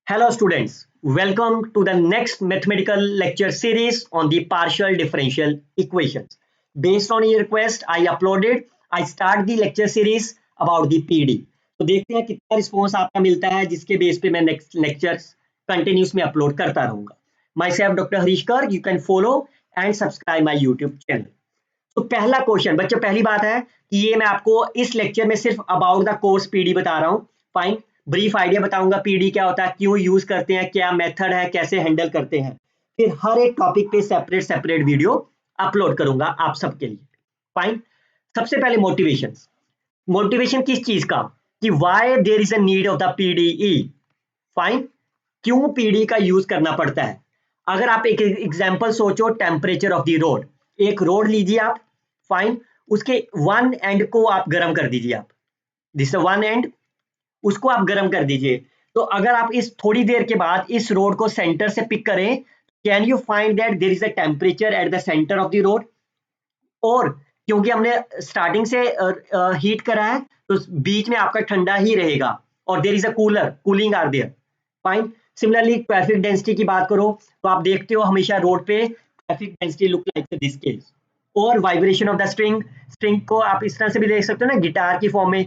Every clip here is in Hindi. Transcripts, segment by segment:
Hello students, welcome to the next mathematical lecture series on the partial differential equations. Based on your request, I start the lecture series about the PD. तो देखते हैं कितना रिस्पॉन्स आपका मिलता है जिसके बेस पे मैं नेक्स्ट लेक्चर्स कंटिन्यूस में अपलोड करता रहूंगा. My self doctor Harish Garg, you can follow and subscribe my YouTube channel. तो पहला क्वेश्चन बच्चों, पहली बात है कि ये मैं आपको इस लेक्चर में सिर्फ अबाउट द कोर्स पीडी बता रहा हूँ. फाइन, ब्रीफ आइडिया बताऊंगा पीडी क्या होता है, क्यों यूज करते हैं, क्या मेथड है, कैसे हैंडल करते हैं. फिर हर एक टॉपिक पे सेपरेट सेपरेट वीडियो अपलोड करूंगा आप सबके लिए. फाइन. सबसे पहले मोटिवेशन. मोटिवेशन किस चीज का, कि why there is a need of the PDE. Fine. क्यों पीडी का यूज करना पड़ता है. अगर आप एक एग्जांपल सोचो, टेम्परेचर ऑफ द रोड. एक रोड लीजिए आप. फाइन. उसके वन एंड को आप गर्म कर दीजिए. आप दिस वन एंड, उसको आप गर्म कर दीजिए. तो अगर आप इस थोड़ी देर के बाद इस रोड को सेंटर से पिक करें, can you find that there is a temperature at the centre of the road. और क्योंकि हमने स्टार्टिंग से हीट करा है तो बीच में आपका ठंडा ही रहेगा और there is a cooler, cooling are there. Fine. Similarly traffic density की बात करो तो आप देखते हो हमेशा रोड पे traffic density look like this case. और vibration of the string, string को आप इस तरह से भी देख सकते हो ना, गिटार की फॉर्म में.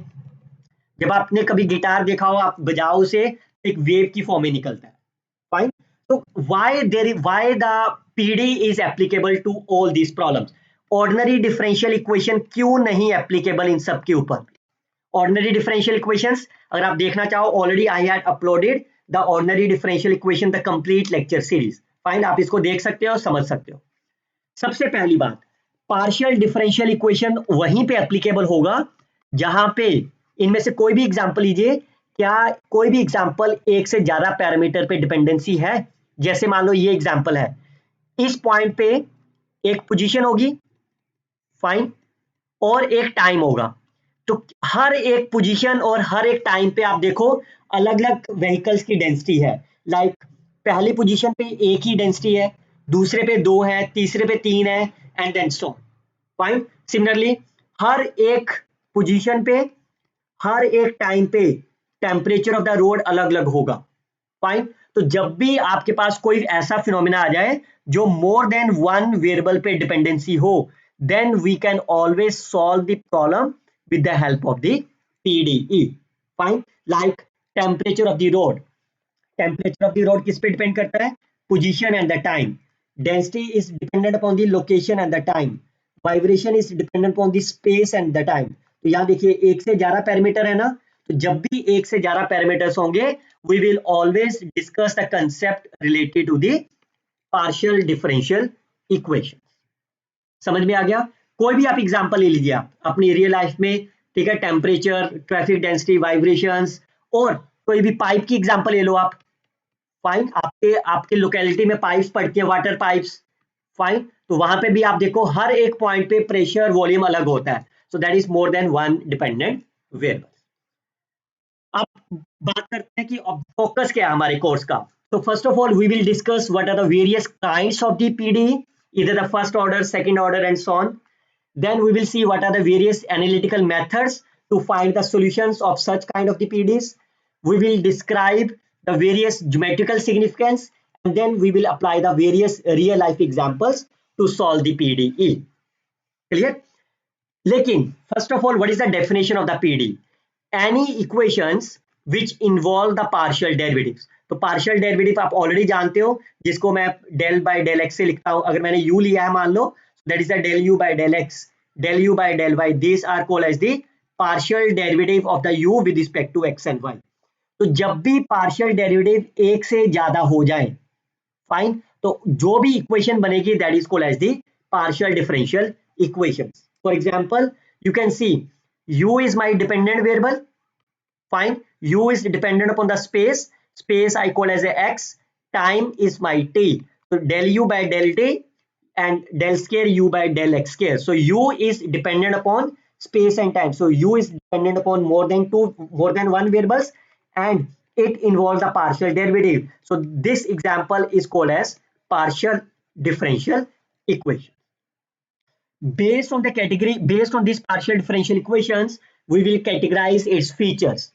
जब आपने कभी गिटार देखा हो, आप बजाओ उसे, एक वेव की फॉर्म में निकलता है. फाइन. तो why the PD is applicable to all these problems. Ordinary differential equation क्यों नहीं एप्लीकेबल इन सब के ऊपर. ऑर्डिनरी डिफरेंशियल इक्वेशंस अगर आप देखना चाहो, already I had uploaded the ordinary differential equation the complete lecture series. Fine, आप इसको देख सकते हो, समझ सकते हो. सबसे पहली बात, पार्शियल डिफरेंशियल इक्वेशन वहीं पे एप्लीकेबल होगा जहां पे इनमें से कोई भी एग्जांपल लीजिए. क्या कोई भी एग्जांपल एक से ज्यादा पैरामीटर पे डिपेंडेंसी है. जैसे मान लो ये एग्जांपल है, इस पॉइंट पे एक पोजीशन होगी. फाइन. और एक टाइम होगा. तो हर एक पोजीशन और हर एक टाइम पे आप देखो अलग अलग व्हीकल्स की डेंसिटी है. लाइक पहली पोजीशन पे एक ही डेंसिटी है, दूसरे पे दो है, तीसरे पे तीन है, and then so. Fine. Similarly हर एक पोजीशन पे, हर एक टाइम पे टेम्परेचर ऑफ द रोड अलग अलग होगा. फाइन. तो जब भी आपके पास कोई ऐसा फिनोमिना आ जाए जो मोर देन वन वेरिएबल पे डिपेंडेंसी हो, then we can always solve the problem with the help of the PDE. Fine. Like temperature of the road. Temperature of the road किस पे डिपेंड करता है, position and the time. Density is dependent upon the location and the time. Vibration is dependent upon the space and the time. तो यहाँ देखिए एक से ज्यादा पैरामीटर है ना, तो जब भी एक से ज्यादा पैरामीटर्स होंगे, we will always discuss the concept related to the partial differential equation. समझ में आ गया. कोई भी आप एग्जांपल ले लीजिए आप अपनी रियल लाइफ में. ठीक है, टेम्परेचर, ट्रैफिक डेंसिटी, वाइब्रेशंस, और कोई भी पाइप की एग्जांपल ले लो आप. फाइन. आपके आपके लोकेलिटी में पाइप्स पड़ती है, वाटर पाइप्स. फाइन. तो वहां पे भी आप देखो हर एक पॉइंट पे प्रेशर वॉल्यूम अलग होता है. सो that is more than one dependent variable. अब बात करते हैं कि फोकस क्या है हमारे कोर्स का. तो first of all we will discuss what are the various kinds of the PD, either the first order, second order, and so on. Then we will see what are the various analytical methods to find the solutions of such kind of the PDs. We will describe the various geometrical significance, and then we will apply the various real life examples to solve the PDE. Clear? लेकिन first of all, what is the definition of the PD? Any equations which involve the partial derivatives. तो पार्शियल डेरिवेटिव आप ऑलरेडी जानते हो, जिसको मैं डेल बाय डेल एक्स से लिखता हूं. अगर मैंने u लिया है मान लो, that is the del u by del x, del u by del y. This are called as the partial derivative of the u with respect to x and y. तो जब भी पार्शियल डेरिवेटिव एक से ज्यादा हो जाए, फाइन, तो जो भी इक्वेशन बनेगी that is called as the partial differential equation. For example, you can see u is my dependent variable. Fine. U is dependent upon the space. Space I call as a x. Time is my t. So del u by del t and del square u by del x square. So u is dependent upon space and time. So u is dependent upon more than one variables, and it involves a partial derivative. So this example is called as partial differential equation. Based on these partial differential equations, we will categorize its features.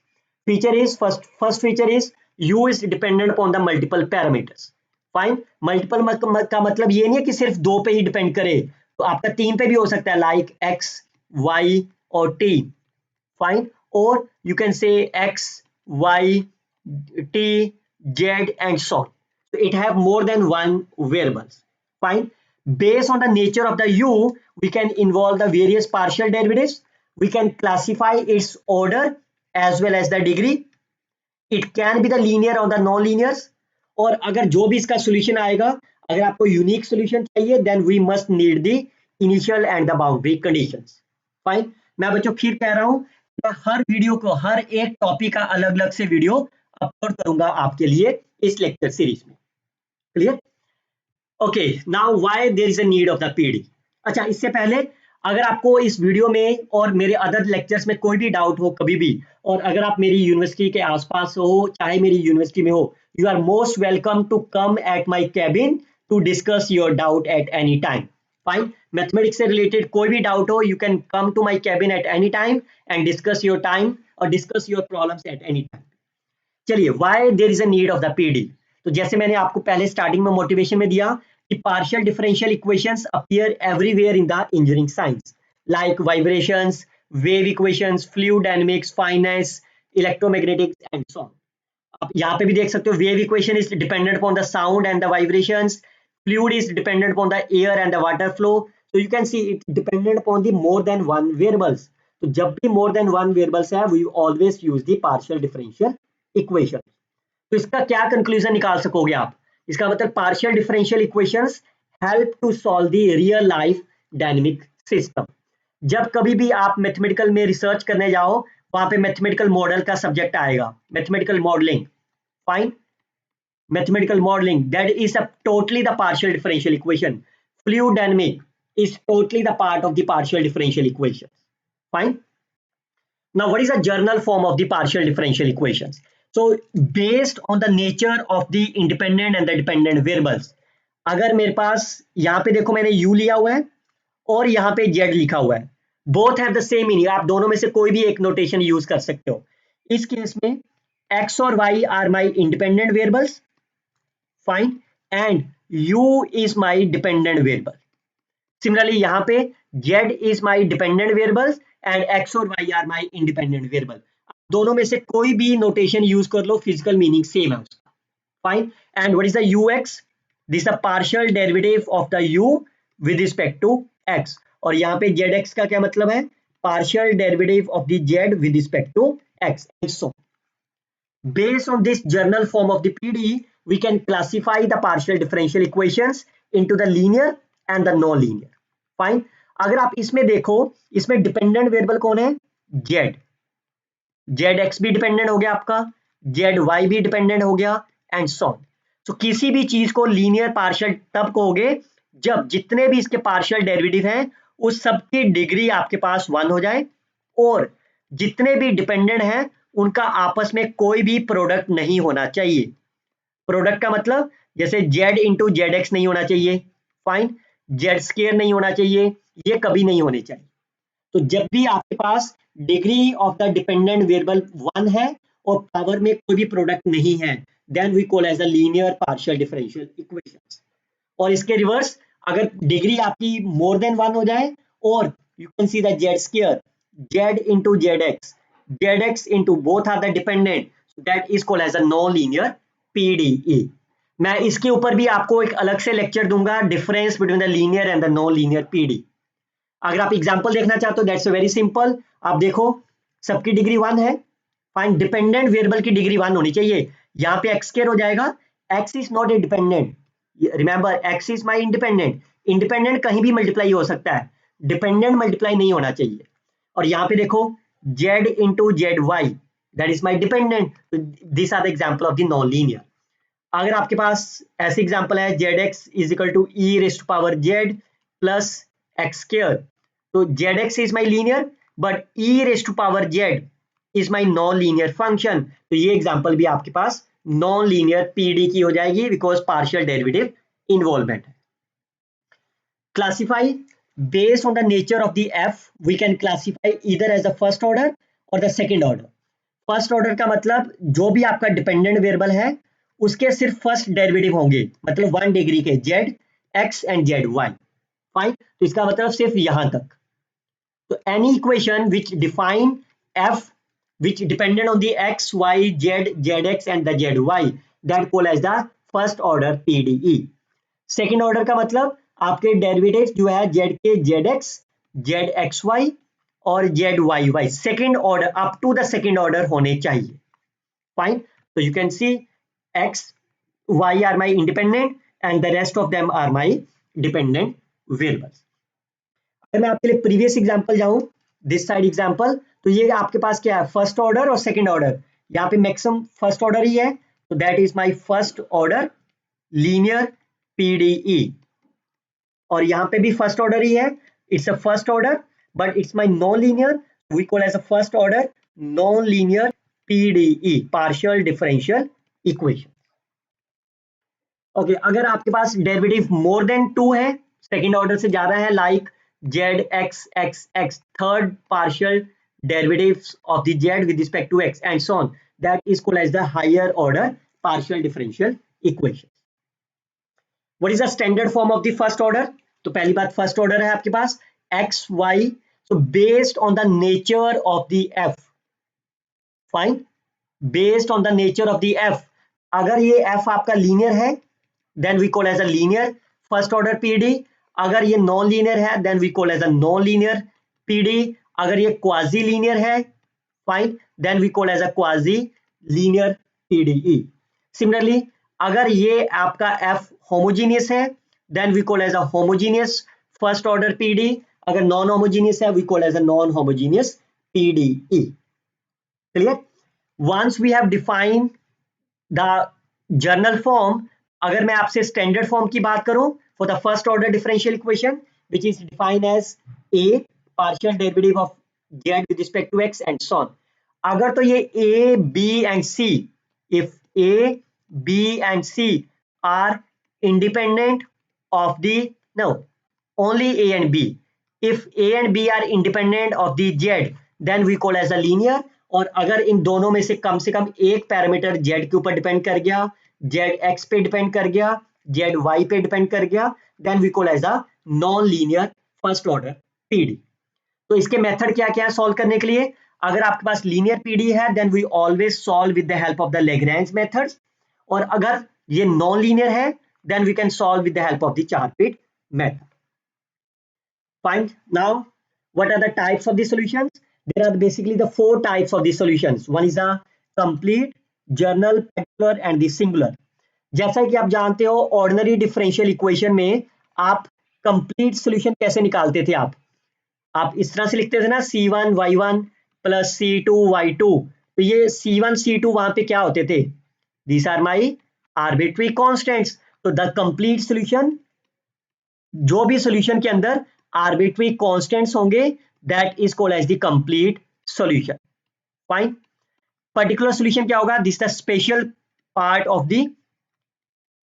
First feature is u is dependent upon the multiple parameters. Fine, multiple का मतलब ये नहीं है कि सिर्फ दो पे ही डिपेंड करे, तो आपका तीन पे भी हो सकता है, लाइक x, y और t. फाइन, और you can say x, y, t, z and so on. So it have more than one variables. Fine. Based on the nature of the u, we can involve the various partial derivatives. We can classify its order as well as the degree. It can be the linear or the non-linears. और अगर जो भी इसका solution आएगा, अगर आपको unique solution चाहिए, then we must need the initial and the boundary conditions. Fine. मैं बच्चों फिर कह रहा हूं, मैं हर वीडियो को, हर एक टॉपिक का अलग अलग से वीडियो अपलोड करूंगा आपके लिए इस लेक्चर सीरीज में. Clear? Okay, now why there is a need of the PD. अच्छा, इससे पहले अगर आपको इस वीडियो में और मेरे अदर लेक्चर्स में कोई भी डाउट हो कभी भी, और अगर आप मेरी यूनिवर्सिटी के आसपास हो, चाहे मेरी यूनिवर्सिटी में हो, you are most welcome to come at my cabin to discuss your doubt at any time. Fine, mathematics से रिलेटेड कोई भी डाउट हो, you can come to my cabin at any time and discuss your time और discuss your problems at any time. चलिए, why there is a need of the PD. तो जैसे मैंने आपको पहले स्टार्टिंग में मोटिवेशन में दिया कि partial differential equations appear everywhere in the engineering science, like vibrations, wave equations, fluid dynamics, finance, electromagnetics and so on. आप यहाँ पे भी देख सकते हो, wave equation is dependent upon the sound and the vibrations, fluid is dependent upon the air and the water flow. So you can see it dependent upon the more than one variables. तो जब भी more than one variables है, we always use the partial differential equation. तो इसका क्या कंक्लूजन निकाल सकोगे आप? इसका मतलब partial differential equations help to solve the real life dynamic system. जब कभी भी आप मैथमेटिकल में रिसर्च करने जाओ, वहां पे मैथमेटिकल मॉडल का सब्जेक्ट आएगा, mathematical modelling. Fine, mathematical modelling, that is a totally the partial differential equation. Fluid dynamic is totally the part of the partial differential equations. Fine. Now, what is a general form of the partial differential equations? So based on the nature of the independent and the dependent variables, अगर मेरे पास यहाँ पे देखो मैंने u लिया हुआ है और यहाँ पे z लिखा हुआ है, both have the same meaning. आप दोनों में से कोई भी एक नोटेशन यूज कर सकते हो. इस केस में x और y are my independent variables, fine, and u is my dependent variable. Similarly, यहाँ पे z is my dependent variables and x और y are my independent variable. दोनों में से कोई भी नोटेशन यूज कर लो, फिजिकल मीनिंग सेम है उसका. Fine. And what is the ux? This the partial derivative of the u with respect to x. और यहाँ पे zx का क्या मतलब है? Partial derivative of the z with respect to x. And so based on this general form of the PD, we can classify the partial differential equations into the linear and the non-linear. Fine. अगर आप इसमें देखो, इसमें डिपेंडेंट वेरिएबल कौन है? z. zx भी डिपेंडेंट हो गया आपका, zy भी डिपेंडेंट हो गया एंड सो ऑन. सो किसी भी चीज को लीनियर पार्शियल तब कहोगे जब जितने भी इसके पार्शियल डेरिवेटिव हैं उस सबकी डिग्री आपके पास 1 हो जाए और जितने भी डिपेंडेंट हैं उनका आपस में कोई भी प्रोडक्ट नहीं होना चाहिए. प्रोडक्ट का मतलब जैसे z इंटू जेड एक्स नहीं होना चाहिए. फाइन. जेड स्क्वायर नहीं होना चाहिए, ये कभी नहीं होने चाहिए. तो जब भी आपके पास degree of the dependent variable 1 है और पावर में कोई भी प्रोडक्ट नहीं है, then we call as a linear partial differential equations. और इसके रिवर्स, अगर डिग्री आपकी मोर देन 1 हो जाए और you can see the Z square, Z into Z X into both are the dependent, that is called as a non linear PDE. मैं इसके ऊपर भी आपको एक अलग से लेक्चर दूंगा, difference between the linear and the non linear PD. अगर आप एग्जांपल देखना चाहते हो, दैट्स वेरी सिंपल. आप देखो, सबकी डिग्री 1 है. फाइन. डिपेंडेंट वेरिएबल की डिग्री 1 होनी चाहिए. यहाँ पे एक्स स्क्वायर हो जाएगा. X is not a dependent, remember x is my independent. Independent कहीं भी मल्टीप्लाई हो सकता है, डिपेंडेंट मल्टीप्लाई नहीं होना चाहिए. और यहाँ पे देखो z into z y, that is my dependent. This are the example of the non linear. अगर आपके पास ऐसे एग्जाम्पल है z x is equal to e raised to power z plus x square, तो z x is my linear but e raised to power z is my non linear function. तो ये एग्जाम्पल भी आपके पास नॉन लीनियर पीडी की हो जाएगी बिकॉज पार्शियल डेरिवेटिव इन्वॉल्वमेंट है. Classify based on the nature of the f, we can classify either as the first order or the second order. First order का मतलब जो भी आपका डिपेंडेंट वेरिएबल है उसके सिर्फ फर्स्ट डेरिवेटिव होंगे, मतलब 1 डिग्री के Z X and Z Y. Fine, तो इसका मतलब सिर्फ यहां तक। तो any equation which define F which dependent on the x, y, z, zx and the zy that called as the first order PDE। Second order का मतलब आपके डेरिवेटिव्स जो है z के zx, zxy और zyy second order up to the second order होने चाहिए। फाइन, तो you can see x, y are my independent and the rest of them are my dependent variables। अगर मैं आपके लिए प्रीवियस एग्जांपल जाऊं, दिस साइड एग्जांपल, तो ये आपके पास क्या है, फर्स्ट ऑर्डर और सेकंड ऑर्डर। यहाँ पे मैक्सिमम फर्स्ट ऑर्डर ही है, तो that is my first order linear PDE. और यहाँ पे भी फर्स्ट ऑर्डर ही है, it's a first order but it's my non linear, we call as a first order non linear PDE, partial differential equation. Okay, अगर आपके पास डेरिवेटिव मोर देन 2 है, सेकंड ऑर्डर से ज्यादा है, like Z x x x, third partial derivatives of the z with respect to x and so on, that is called as the higher order partial differential equation। what is the standard form of the first order? तो पहली बात फर्स्ट ऑर्डर है आपके पास x y, so based on the nature of the f, fine, based on the nature of the f, अगर ये f आपका लीनियर है then we call as a linear first order PD, अगर ये नॉन लीनियर है then we call as a non linear PD, अगर ये क्वाजी लीनियर है fine then we call as a quasi linear PDE. Similarly अगर ये आपका एफ होमोजीनियस है then we call as a homogeneous first order PD, अगर नॉन होमोजीनियस है we call as a non homogeneous PDE. Clear? Once we have defined the general form, अगर मैं आपसे स्टैंडर्ड फॉर्म की बात करूं for the first order differential equation which is defined as A partial derivative of z with respect to x and so on, अगर तो ये a b and c, if a b and c are independent of the, no, only a and b, if a and b are independent of the z then we call as a linear, और अगर इन दोनों में से कम एक पैरामीटर z के ऊपर डिपेंड कर गया, z x पे डिपेंड कर गया, z y पे डिपेंड कर गया, then we call as a non linear first order PD। तो इसके मेथड क्या क्या है सॉल्व करने के लिए? अगर आपके पास लीनियर पीडी है then we always solve with the help of the Lagrange methods, और अगर ये नॉन लीनियर है then we can solve with the help of the Charpit method. Fine, now what are the types of the solutions? There are basically the 4 types of the solutions. One is a complete, general, particular and the singular. जैसा कि आप जानते हो ऑर्डिनरी डिफरेंशियल इक्वेशन में आप कंप्लीट सॉल्यूशन कैसे निकालते थे? आप इस तरह से लिखते थे ना, C1 Y1 plus C2 Y2, तो ये C1 C2 वहां पे क्या होते थे? These are my arbitrary constants. तो द कंप्लीट सॉल्यूशन, जो भी सॉल्यूशन के अंदर आर्बिट्री कॉन्स्टेंट्स होंगे that is called as the complete solution. Fine, particular solution क्या होगा? This the special part of the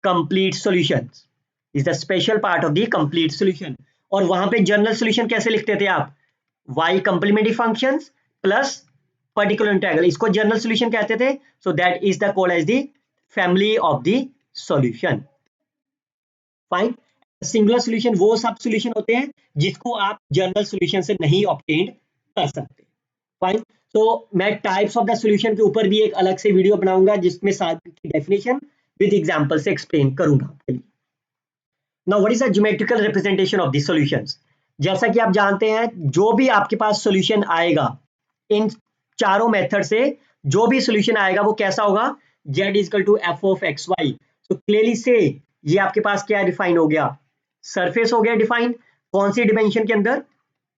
complete solution, is the special part of the complete solution. और वहां पे जनरल सॉल्यूशन कैसे लिखते थे आप? y complementary functions plus particular integral, इसको जनरल सॉल्यूशन कहते थे। So that is the called as the family of the solution. Fine, singular solution वो सब सॉल्यूशन होते हैं जिसको आप जनरल सॉल्यूशन से नहीं ऑब्टेन कर सकते। फाइन, तो मैं टाइप्स ऑफ द सॉल्यूशन के ऊपर भी एक अलग से वीडियो बनाऊंगा जिसमें सारी डेफिनेशन विद एग्जांपल से एक्सप्लेन करूंगा आपके लिए। Now what is the geometrical representation of the solutions? जैसा कि आप जानते हैं जो भी आपके पास सॉल्यूशन आएगा इन चारों मेथड से, जो भी सॉल्यूशन आएगा वो कैसा होगा? z is equal to f of xy। तो क्लियरली से ये आपके पास क्या डिफाइन हो गया? सरफेस हो गया डिफाइन। कौन सी डिमेंशन के अंदर?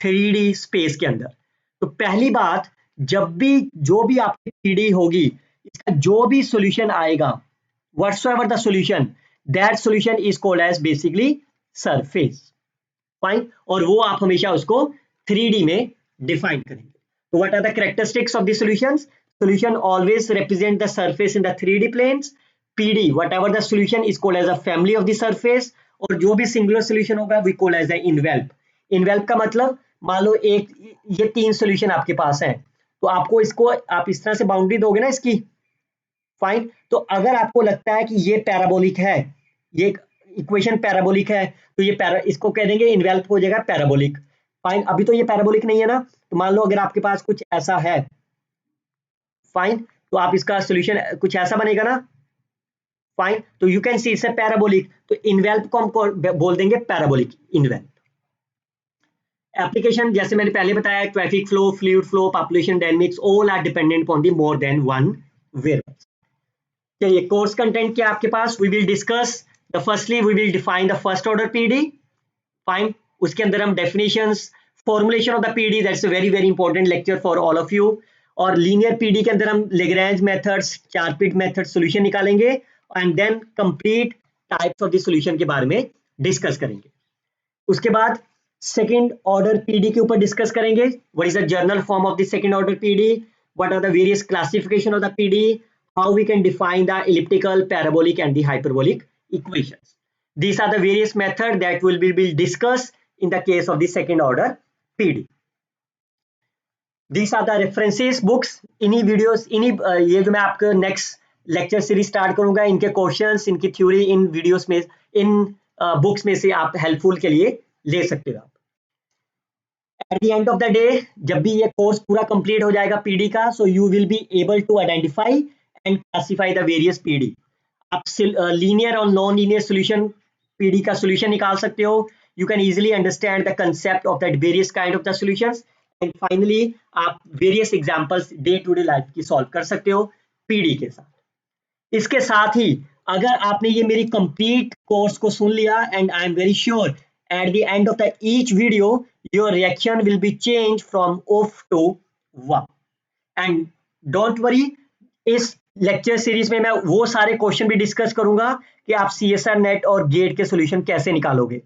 3D स्पेस के अंदर। तो पहली बात, जब भी जो भी आपकी 3D होगी, इसका जो भी सॉल्यूशन आएगा, whatsoever the solution, that solution is called as basically surface। Fine, और वो आप हमेशा उसको 3D में डिफाइन करेंगे। तो what are the characteristics of the solutions? Solution always represent the surface in the 3D planes। PD, whatever the solution is called as a family of the surface। और जो भी सिंगुलर सॉल्यूशन होगा we call as the envelop। envelop का मतलब मान लो एक ये 3 सॉल्यूशन आपके पास है, तो आपको इसको आप इस तरह से बाउंड्री दोगे ना इसकी, फाइन। तो अगर आपको लगता है कि ये पैराबोलिक है, ये इक्वेशन पैराबोलिक है, तो ये इसको कह देंगे इन्वेल्प हो जाएगा पैराबोलिक, फाइन। अभी तो ये पैराबोलिक नहीं है ना, तो मान लो अगर आपके पास कुछ ऐसा है, फाइन, तो आप इसका सोल्यूशन कुछ ऐसा बनेगा ना, फाइन। तो you can see it's parabolic, तो इन्वेल्प को हम बोल देंगे पैराबोलिक इन्वेल्प। एप्लीकेशन जैसे मैंने पहले बताया, traffic flow, fluid flow, population dynamics, all are dependent upon the more than one variables. चलिए कोर्स कंटेंट क्या आपके पास, we will discuss the firstly we will define the first order PD, fine. उसके अंदर हम definitions, formulation of the PD, that's a very very important lecture for all of you. और लीनियर पीडी के अंदर हम Lagrange methods, Charpit method solution निकालेंगे, and then complete types of the solution के बारे में डिस्कस करेंगे। उसके बाद सेकंड ऑर्डर पीडी के ऊपर डिस्कस करेंगे, what is the general form of the second order PD, what are the various classification of the PD, how we can define the elliptical, parabolic and the hyperbolic equations. These are the various methods that will be discussed in the case of the second order PD. These are the references books, इन्हीं वीडियोस, इन्हीं ये जो मैं आपका नेक्स्ट लेक्चर सीरीज स्टार्ट करूंगा, इनके क्वेश्चंस, इनकी थ्योरी इन वीडियोस में, इन बुक्स में से आप हेल्पफुल के लिए ले सकते हो। At the end of the day, जब भी ये कोर्स पूरा कंप्लीट हो जाएगा पीडी का, so you will be able to identify and classify the various PD. आप लीनियर और नॉन लीनियर सॉल्यूशन, पीडी का सॉल्यूशन निकाल सकते हो। You can easily understand the concept of that various kind of the solutions, and finally आप various examples day to day life की सॉल्व कर सकते हो पीडी के साथ। इसके साथ ही अगर आपने ये मेरी कंप्लीट कोर्स को सुन लिया, and I am very sure at the end of the each video your reaction will be changed from off to wow, and don't worry, इस लेक्चर सीरीज में मैं वो सारे क्वेश्चन भी डिस्कस करूंगा कि आप CSR नेट और गेट के सॉल्यूशन कैसे निकालोगे,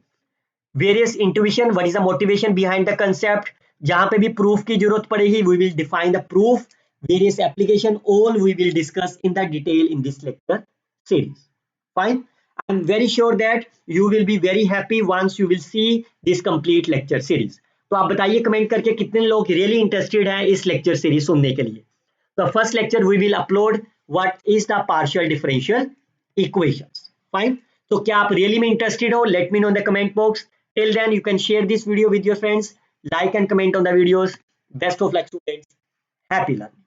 various intuition, what is the motivation behind the concept, जहां पे भी प्रूफ की जरूरत पड़ेगी we will define the proof, various application, all we will discuss in the detail in this lecture series, fine। I'm very sure that you will be very happy once you will see this complete lecture series. तो आप बताइए कमेंट करके कितने लोग रियली इंटरेस्टेड हैं इस लेक्चर सीरीज सुनने के लिए। तो first lecture we will upload what is the partial differential equations, fine. तो क्या आप रियली में इंटरेस्टेड हो, let me know in the comment box. Till then you can share this video with your friends, like and comment on the videos. Best of luck students, happy learning.